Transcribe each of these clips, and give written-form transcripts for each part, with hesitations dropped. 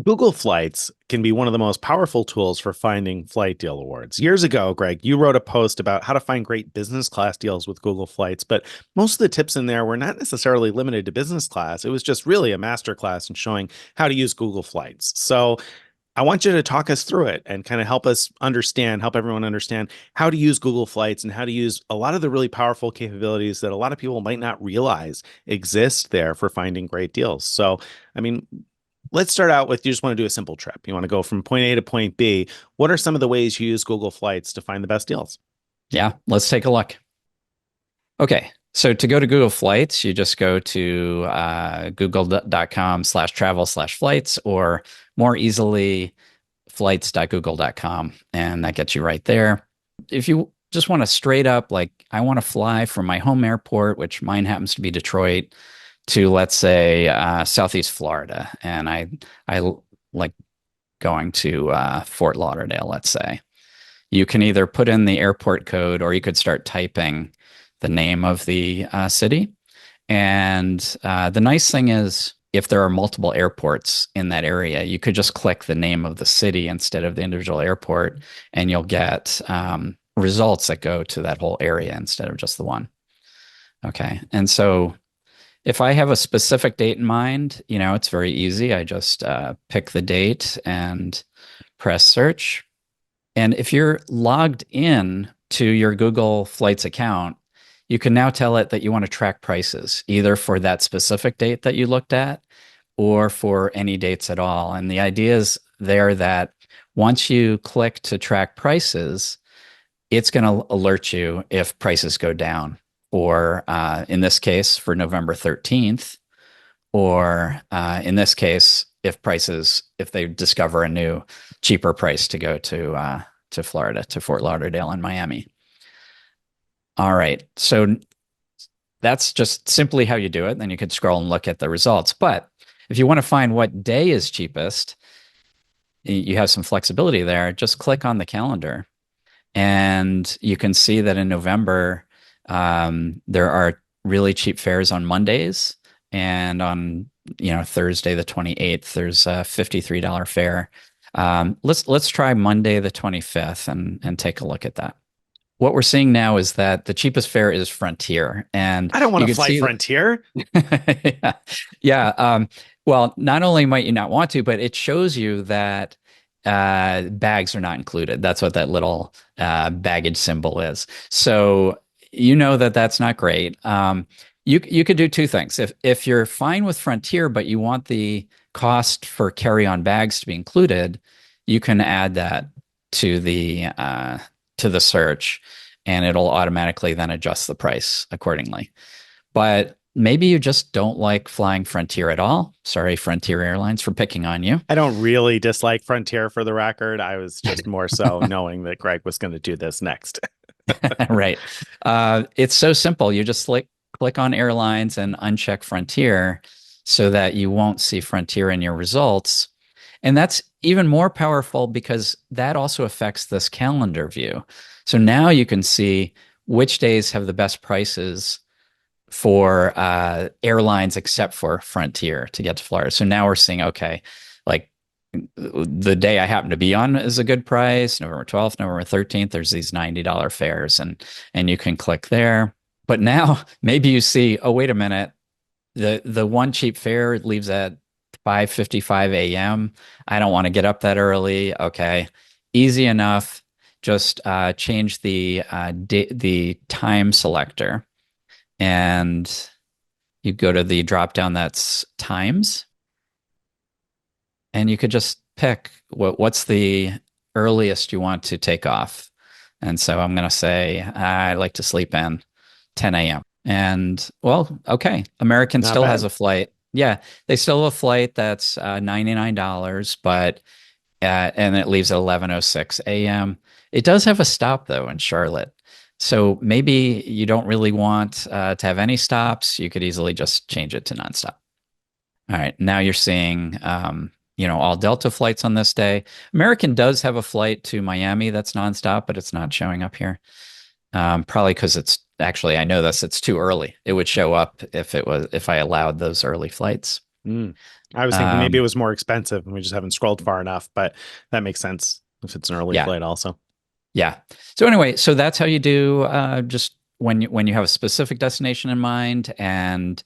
Google Flights can be one of the most powerful tools for finding flight deal awards. Years ago, Greg, you wrote a post about how to find great business class deals with Google Flights, but most of the tips in there were not necessarily limited to business class. It was just really a master class in showing how to use Google Flights. So I want you to talk us through it and kind of help us understand, help everyone understand how to use Google Flights and how to use a lot of the really powerful capabilities that a lot of people might not realize exist there for finding great deals. So, I mean, let's start out with you just want to do a simple trip. You want to go from point A to point B. What are some of the ways you use Google Flights to find the best deals? Yeah, let's take a look. Okay, so to go to Google Flights, you just go to google.com/travel/flights, or more easily, flights.google.com, and that gets you right there. If you just want to straight up, like, I want to fly from my home airport, which mine happens to be Detroit, to, let's say, Southeast Florida, and I like going to Fort Lauderdale, let's say. You can either put in the airport code, or you could start typing the name of the city. And the nice thing is, if there are multiple airports in that area, you could just click the name of the city instead of the individual airport, and you'll get results that go to that whole area instead of just the one. Okay. And so if I have a specific date in mind, it's very easy. I just pick the date and press search. And if you're logged in to your Google Flights account, you can now tell it that you want to track prices, either for that specific date that you looked at or for any dates at all. And the idea is there that once you click to track prices, it's going to alert you if prices go down, or in this case, for November 13th, or in this case, if they discover a new cheaper price to go to Florida, to Fort Lauderdale and Miami. All right. So that's just simply how you do it. Then you could scroll and look at the results. But if you want to find what day is cheapest, you have some flexibility there. Just click on the calendar, and you can see that in November, there are really cheap fares on Mondays, and on Thursday the 28th, there's a $53 fare. Let's try Monday the 25th and take a look at that. What we're seeing now is that the cheapest fare is Frontier, and I don't want you to can fly see Frontier. yeah, yeah. Well, not only might you not want to, but it shows you that bags are not included. That's what that little baggage symbol is. So you know that that's not great. You could do two things. If you're fine with Frontier, but you want the cost for carry-on bags to be included, you can add that to the search, and it'll automatically then adjust the price accordingly. But maybe you just don't like flying Frontier at all. Sorry, Frontier Airlines, for picking on you. I don't really dislike Frontier, for the record. I was just more so knowing that Greg was going to do this next. Right. It's so simple. You just click on airlines and uncheck Frontier so that you won't see Frontier in your results. And that's even more powerful because that also affects this calendar view. So now you can see which days have the best prices for airlines except for Frontier to get to Florida. So now we're seeing, okay, like the day I happen to be on is a good price. November 12th, November 13th, there's these $90 fares, and you can click there. But now maybe you see, oh, wait a minute, the one cheap fare leaves at 5:55 a.m. I don't want to get up that early. Okay, easy enough. Just change the time selector, and you go to the drop down that's times, and you could just pick what's the earliest you want to take off. And so I'm going to say I like to sleep in 10 a.m. And well, okay, American Not still has bad. a flight. Yeah, they still have a flight that's $99, but and it leaves at 11:06 a.m. It does have a stop though in Charlotte. So maybe you don't really want to have any stops. You could easily just change it to nonstop. All right, now you're seeing all Delta flights on this day. American does have a flight to Miami that's nonstop, but it's not showing up here. Probably because it's actually, I know this, it's too early. It would show up if I allowed those early flights. Mm. I was thinking maybe it Um, was more expensive and we just haven't scrolled far enough, but that makes sense if it's an early yeah, flight also. yeah. So anyway, so that's how you do just when you have a specific destination in mind and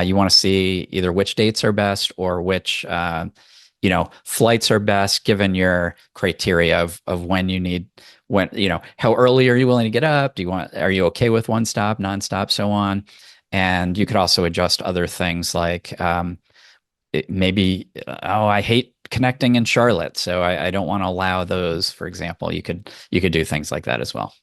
you want to see either which dates are best or which flights are best given your criteria of when you need when how early are you willing to get up? Are you okay with one stop, nonstop, so on? And you could also adjust other things like maybe I hate connecting in Charlotte, so I don't want to allow those. For example, you could do things like that as well.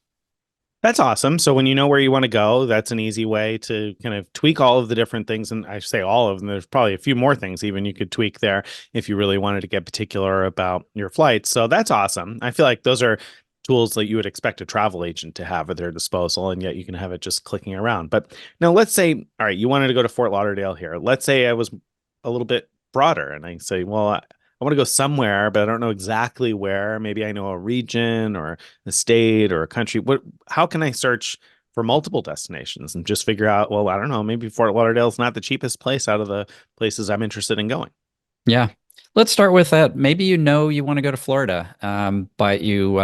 That's awesome. So when you know where you want to go, that's an easy way to kind of tweak all of the different things. And I say all of them, there's probably a few more things even you could tweak there if you really wanted to get particular about your flights. So that's awesome. I feel like those are tools that you would expect a travel agent to have at their disposal, and yet you can have it just clicking around. But now let's say, all right, you wanted to go to Fort Lauderdale here. Let's say I was a little bit broader and I say, well, I want to go somewhere, but I don't know exactly where. Maybe I know a region or a state or a country. How can I search for multiple destinations and just figure out, well, I don't know, maybe Fort Lauderdale is not the cheapest place out of the places I'm interested in going. Yeah. Let's start with that. Maybe you want to go to Florida, but you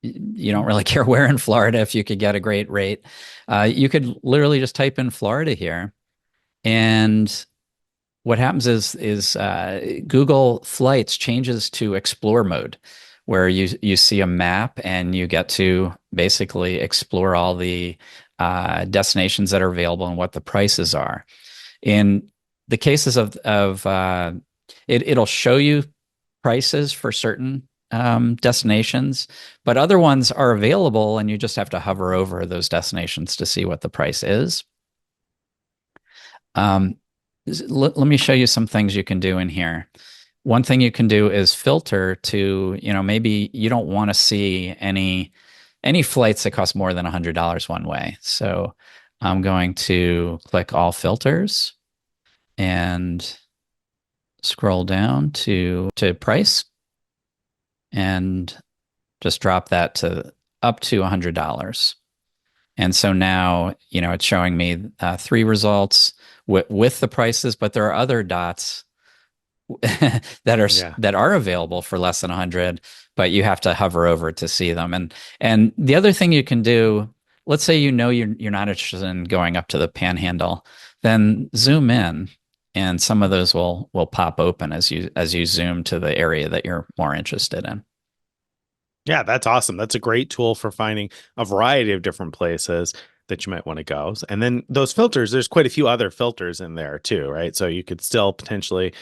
don't really care where in Florida if you could get a great rate. You could literally just type in Florida here, and what happens is Google Flights changes to Explore mode, where you see a map and you get to basically explore all the destinations that are available and what the prices are. In the cases of it'll show you prices for certain destinations, but other ones are available, and you just have to hover over those destinations to see what the price is. Um, let me show you some things you can do in here. One thing you can do is filter to, maybe you don't want to see any flights that cost more than $100 one way. So I'm going to click all filters and scroll down to price and just drop that to up to $100. And so now, it's showing me three results with the prices, but there are other dots that are Yeah. that are available for less than 100, but you have to hover over to see them. And the other thing you can do, let's say you're not interested in going up to the Panhandle, then zoom in, and some of those will pop open as you zoom to the area that you're more interested in. Yeah, that's awesome. That's a great tool for finding a variety of different places that you might want to go. And then those filters, there's quite a few other filters in there too, right? So you could still potentially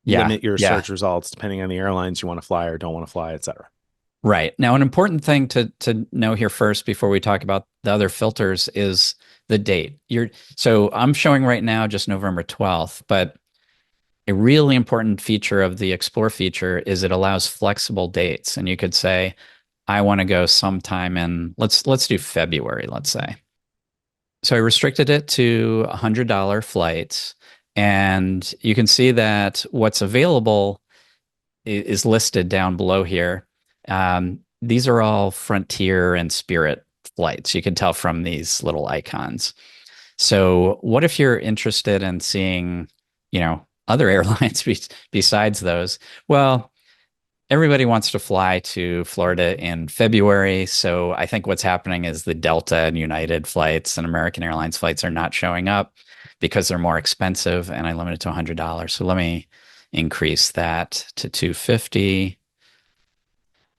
Yeah, limit your yeah. search results depending on the airlines you want to fly or don't want to fly, et cetera. Right. Now, an important thing to know here first before we talk about the other filters is the date. So I'm showing right now just November 12th, but a really important feature of the Explore feature is it allows flexible dates. And you could say, I want to go sometime in let's do February, let's say. So I restricted it to $100 flights. And you can see that what's available is listed down below here. These are all Frontier and Spirit flights. You can tell from these little icons. So, what if you're interested in seeing, other airlines besides those? Well, everybody wants to fly to Florida in February. So, I think what's happening is the Delta and United flights and American Airlines flights are not showing up because they're more expensive, and I limit it to $100. So, let me increase that to 250.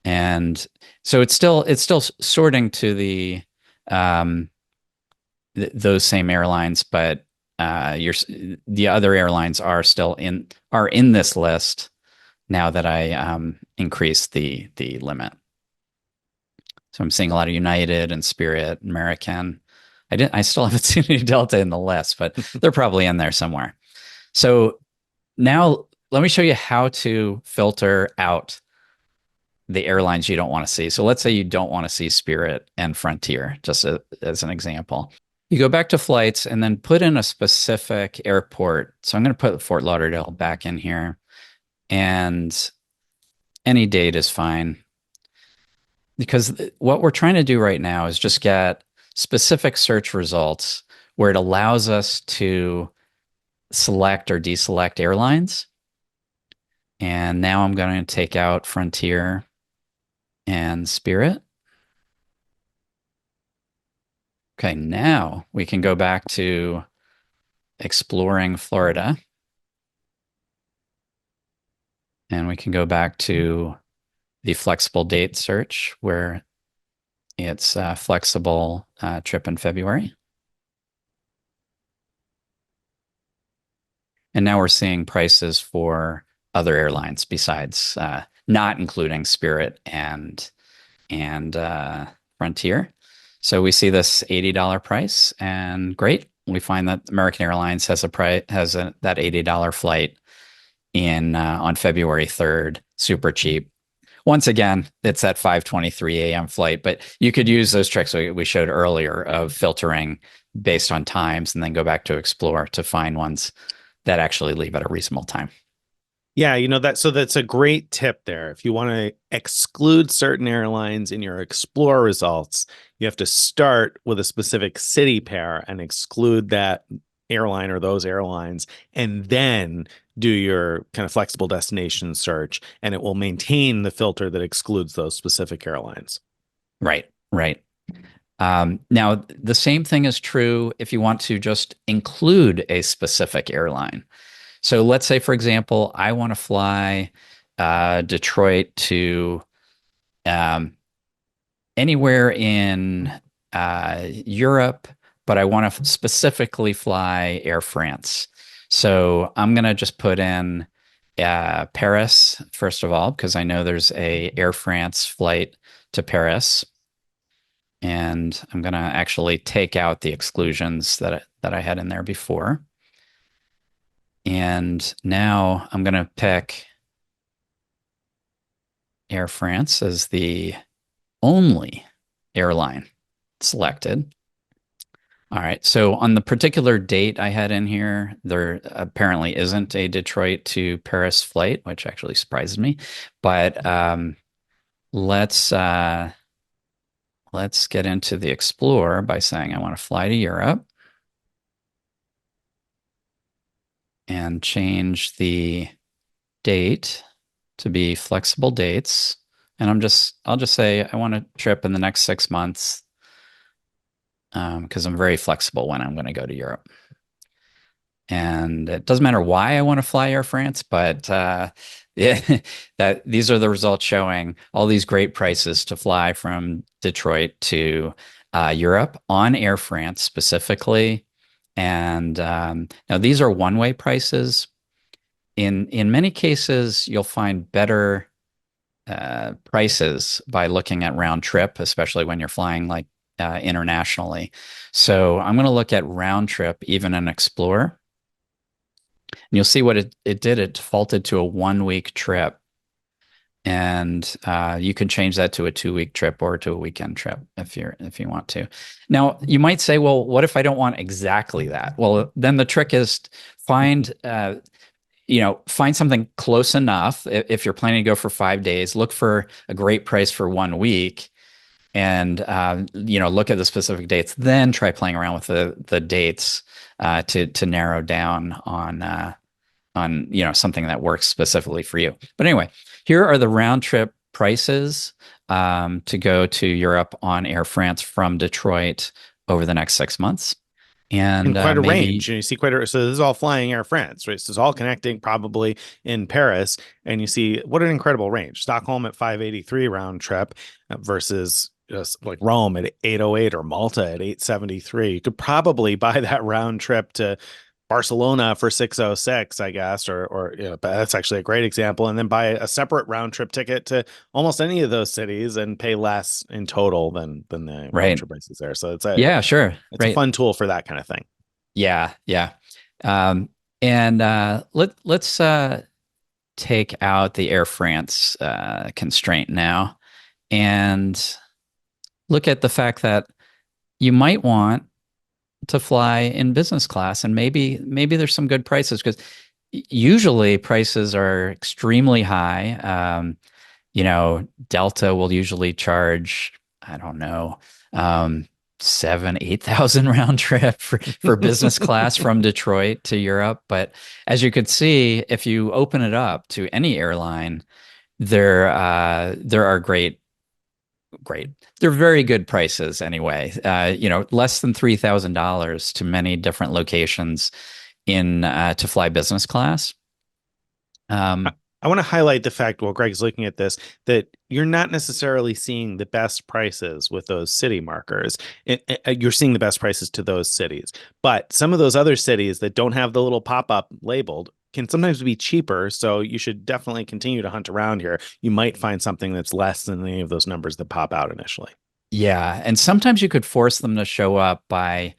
And so it's still sorting to um, those same airlines, but the other airlines are in this list now that I increased the limit. So I'm seeing a lot of United and Spirit, American. I still haven't seen any Delta in the list, but they're probably in there somewhere. So now let me show you how to filter out the airlines you don't want to see. So let's say you don't want to see Spirit and Frontier, just as an example. You go back to flights and then put in a specific airport. So I'm going to put Fort Lauderdale back in here, and any date is fine, because what we're trying to do right now is just get specific search results where it allows us to select or deselect airlines. And now I'm going to take out Frontier and Spirit. Okay, now we can go back to exploring Florida. And we can go back to the flexible date search where it's flexible trip in February. And now we're seeing prices for other airlines besides not including Spirit and Frontier. So we see this $80 price, and great. We find that American Airlines has that $80 flight in on February 3rd, super cheap. Once again, it's that 5:23 a.m. flight, but you could use those tricks we showed earlier of filtering based on times and then go back to Explore to find ones that actually leave at a reasonable time. Yeah, that's a great tip there. If you want to exclude certain airlines in your Explore results, you have to start with a specific city pair and exclude that airline or those airlines, and then do your kind of flexible destination search, and it will maintain the filter that excludes those specific airlines. Right, right. Now, the same thing is true if you want to just include a specific airline. So let's say, for example, I want to fly Detroit to um, anywhere in Europe, but I want to specifically fly Air France. So I'm going to just put in Paris, first of all, because I know there's a Air France flight to Paris. And I'm going to actually take out the exclusions that I had in there before. And now I'm going to pick Air France as the only airline selected. All right. So on the particular date I had in here, there apparently isn't a Detroit to Paris flight, which actually surprises me. But let's get into the Explore by saying I want to fly to Europe and change the date to be flexible dates. And I'll just say I want a trip in the next 6 months because I'm very flexible when I'm going to go to Europe. And it doesn't matter why I want to fly Air France, but yeah, that these are the results showing all these great prices to fly from Detroit to Europe on Air France specifically. And now these are one-way prices. In many cases, you'll find better prices by looking at round trip, especially when you're flying like internationally. So I'm going to look at round trip, even in Explorer. And you'll see what it did. It defaulted to a 1 week trip. And you can change that to a 2 week trip or to a weekend trip if you want to. Now, you might say, well, what if I don't want exactly that? Well, then the trick is find find something close enough. If you're planning to go for 5 days, look for a great price for 1 week and look at the specific dates, then try playing around with the dates to narrow down on something that works specifically for you. But anyway, here are the round trip prices to go to Europe on Air France from Detroit over the next 6 months. And quite a maybe range. And you see so this is all flying Air France, right? So it's all connecting probably in Paris. And you see what an incredible range. Stockholm at 583 round trip versus just like Rome at 808 or Malta at 873. You could probably buy that round trip to Barcelona for 606, I guess, or but that's actually a great example. And then buy a separate round trip ticket to almost any of those cities and pay less in total than the round trip prices there. So it's a fun tool for that kind of thing. Yeah, yeah. And let's take out the Air France constraint now and look at the fact that you might want to fly in business class, and maybe there's some good prices because usually prices are extremely high. Delta will usually charge, I don't know, seven, 8,000 round trip for business class from Detroit to Europe. But as you could see, if you open it up to any airline, there are great. They're very good prices anyway. Less than $3,000 to many different locations in to fly business class. I, Um, I want to highlight the fact while Greg's looking at this that you're not necessarily seeing the best prices with those city markers. You're seeing the best prices to those cities, but some of those other cities that don't have the little pop-up labeled can sometimes be cheaper. So you should definitely continue to hunt around here. You might find something that's less than any of those numbers that pop out initially. yeah, and sometimes you could force them to show up by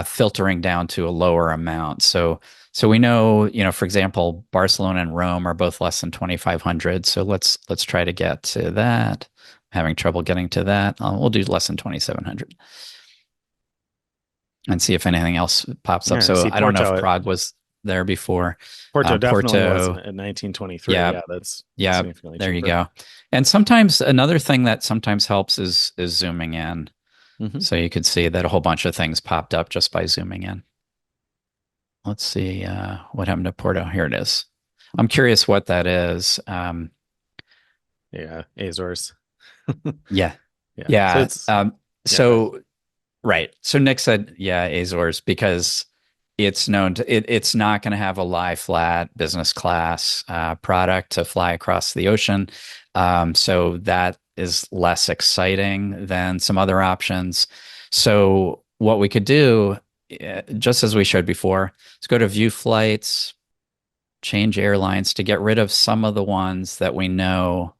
filtering down to a lower amount. So we know, for example, Barcelona and Rome are both less than 2,500. So let's try to get to that. Having trouble getting to that. We'll do less than 2,700 and see if anything else pops up. Yeah, So see I don't know if Porto. Prague was there before. Porto definitely Porto, wasn't at 1923. yeah, Yeah, that's yeah, significantly there you cheaper. go. And sometimes another thing that sometimes helps is zooming in. Hmm. So you could see that a whole bunch of things popped up just by zooming in. Let's see what happened to Porto. Here it is. I'm curious what that is. Yeah, Azores. Yeah, Yeah. So yeah. it's yeah, go ahead. So right. So Nick said, yeah, Azores because it's known to it's not going to have a lie flat business class product to fly across the ocean. So that is less exciting than some other options. So what we could do, just as we showed before, is go to view flights, change airlines to get rid of some of the ones that we know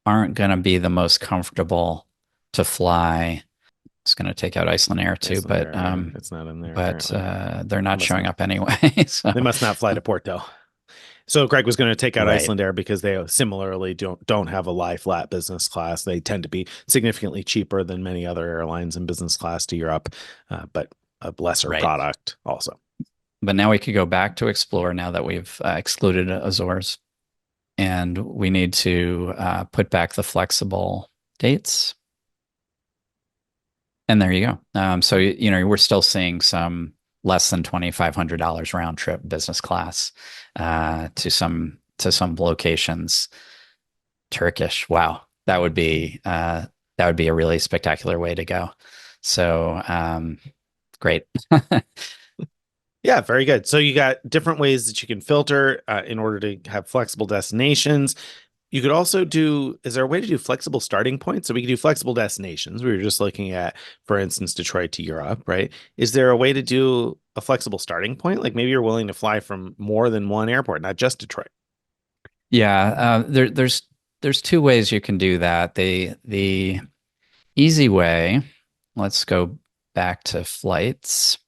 aren't going to be the most comfortable to fly. It's going to take out Iceland Air too, Iceland but Air, yeah, it's not in there apparently. they're They not must showing not. up anyway. So They must not fly to Porto. So Greg was going to take out right, Iceland Air because they similarly don't have a lie flat business class. They tend to be significantly cheaper than many other airlines in business class to Europe, but a lesser right. product also. But now we could go back to Explore now that we've excluded Azores, and we need to put back the flexible dates. And there you go. So we're still seeing some less than $2,500 round trip business class to some locations. Turkish, wow, that would be a really spectacular way to go. So great. Yeah, very good. So you got different ways that you can filter in order to have flexible destinations. You could also do, is there a way to do flexible starting points? So we could do flexible destinations. We were just looking at, for instance, Detroit to Europe, right? Is there a way to do a flexible starting point? Like maybe you're willing to fly from more than one airport, not just Detroit. Yeah, there's two ways you can do that. The easy way, let's go back to flights.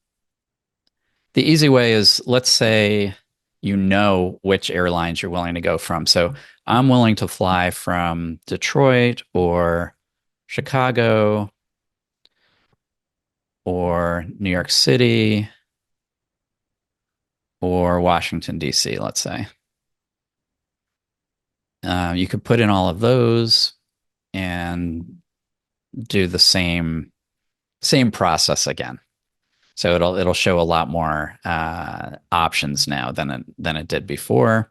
The easy way is let's say you know which airlines you're willing to go from. So I'm willing to fly from Detroit or Chicago or New York City or Washington, D.C., let's say. You could put in all of those and do the same process again. So it'll show a lot more options now than it did before.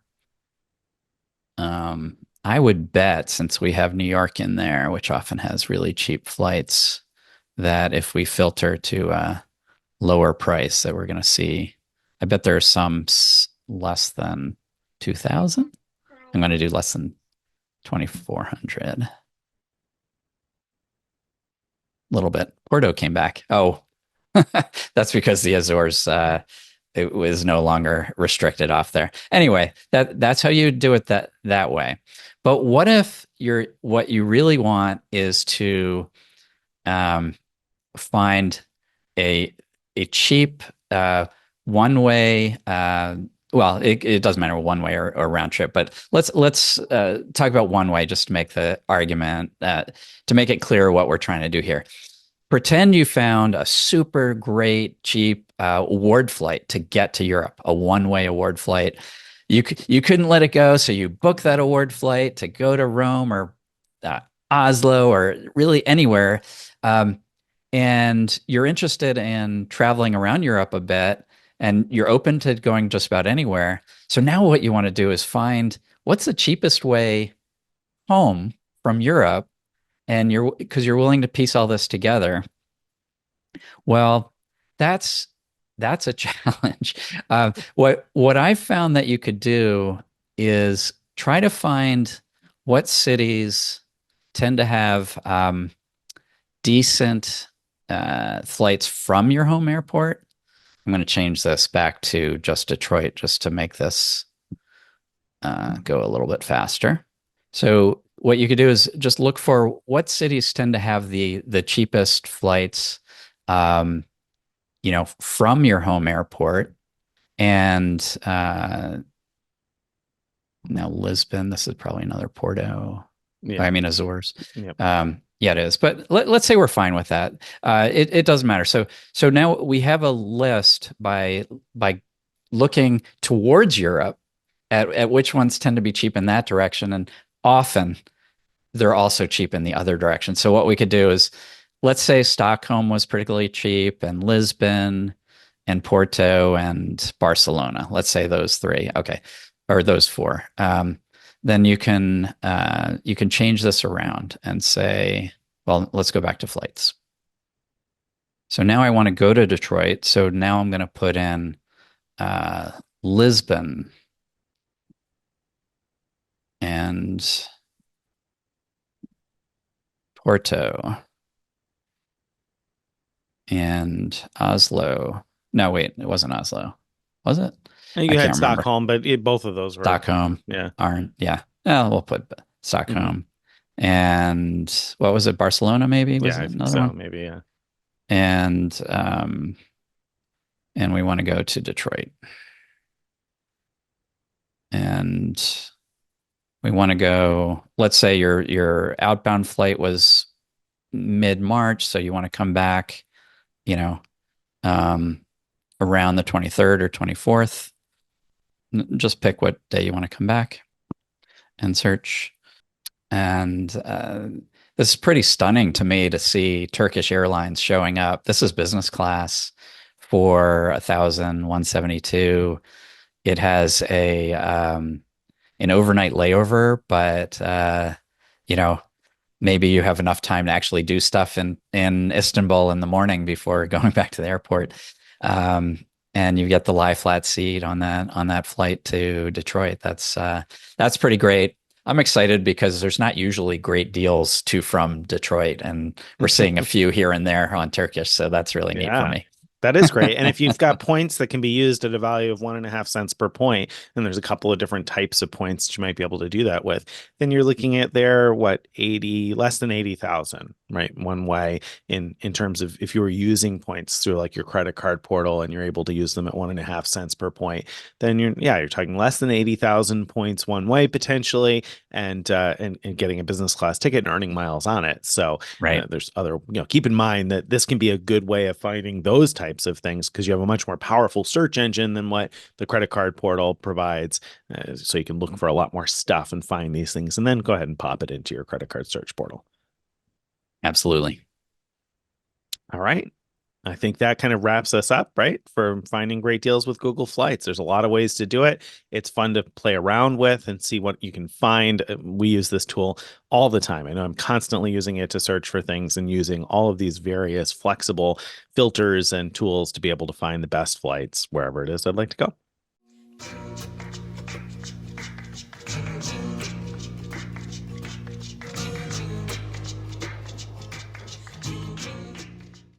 I would bet since we have New York in there, which often has really cheap flights, that if we filter to a lower price, that we're going to see. I bet there are some less than 2,000. I'm going to do less than 2,400. A little bit. Porto came back. Oh, that's because the Azores it was no longer restricted off there. Anyway, that's how you do it that way. But what if what you really want is to find a cheap one way. Well, it doesn't matter one way or round trip, but let's talk about one way just to make the argument to make it clear what we're trying to do here. Pretend you found a super great cheap award flight to get to Europe, a one-way award flight. You couldn't let it go, so you book that award flight to go to Rome or Oslo or really anywhere. Um, and you're interested in traveling around Europe a bit, and you're open to going just about anywhere. So now what you want to do is find what's the cheapest way home from Europe, and you're because you're willing to piece all this together. Well, that's that's a challenge. What I found that you could do is try to find what cities tend to have decent flights from your home airport. I'm going to change this back to just Detroit just to make this go a little bit faster. So what you could do is just look for what cities tend to have the cheapest flights, um, from your home airport. And now Lisbon, this is probably another Porto. Yeah. I mean Azores. Yep. Yeah, it is. But let's say we're fine with that. It doesn't matter. So now we have a list by looking towards Europe at which ones tend to be cheap in that direction, and often they're also cheap in the other direction. So what we could do is, let's say Stockholm was particularly cheap, and Lisbon, and Porto, and Barcelona. Let's say those three. Okay, or those four. Then you can change this around and say, well, let's go back to flights. So now I want to go to Detroit. So now I'm going to put in Lisbon and Porto and Oslo. No, wait, it wasn't Oslo. Was it? And I you had can't remember. Stockholm, but both of those were Stockholm yeah. aren't, yeah. We'll put Stockholm. And what was it? Barcelona, maybe? Was Yeah, I it think another so. one? Maybe, yeah. And we want to go to Detroit. And we want to go, let's say your outbound flight was mid-March, so you want to come back, you know, around the 23rd or 24th. Just pick what day you want to come back and search. And this is pretty stunning to me to see Turkish Airlines showing up. This is business class for 1,172. It has a an overnight layover, but maybe you have enough time to actually do stuff in Istanbul in the morning before going back to the airport. And you get the lie flat seat on that flight to Detroit. That's pretty great. I'm excited because there's not usually great deals to from Detroit, and we're seeing a few here and there on Turkish, so that's really neat for me. That is great. And if you've got points that can be used at a value of 1.5 cents per point, and there's a couple of different types of points that you might be able to do that with, then you're looking at there, less than 80,000, right? One way in terms of if you were using points through like your credit card portal and you're able to use them at 1.5 cents per point, then you're talking less than 80,000 points one way potentially, and getting a business class ticket and earning miles on it. So Right. there's other, keep in mind that this can be a good way of finding those types of things because you have a much more powerful search engine than what the credit card portal provides. So you can look for a lot more stuff and find these things and then go ahead and pop it into your credit card search portal. Absolutely. All right. I think that kind of wraps us up, right? For finding great deals with Google Flights. There's a lot of ways to do it. It's fun to play around with and see what you can find. We use this tool all the time. I know I'm constantly using it to search for things and using all of these various flexible filters and tools to be able to find the best flights wherever it is I'd like to go.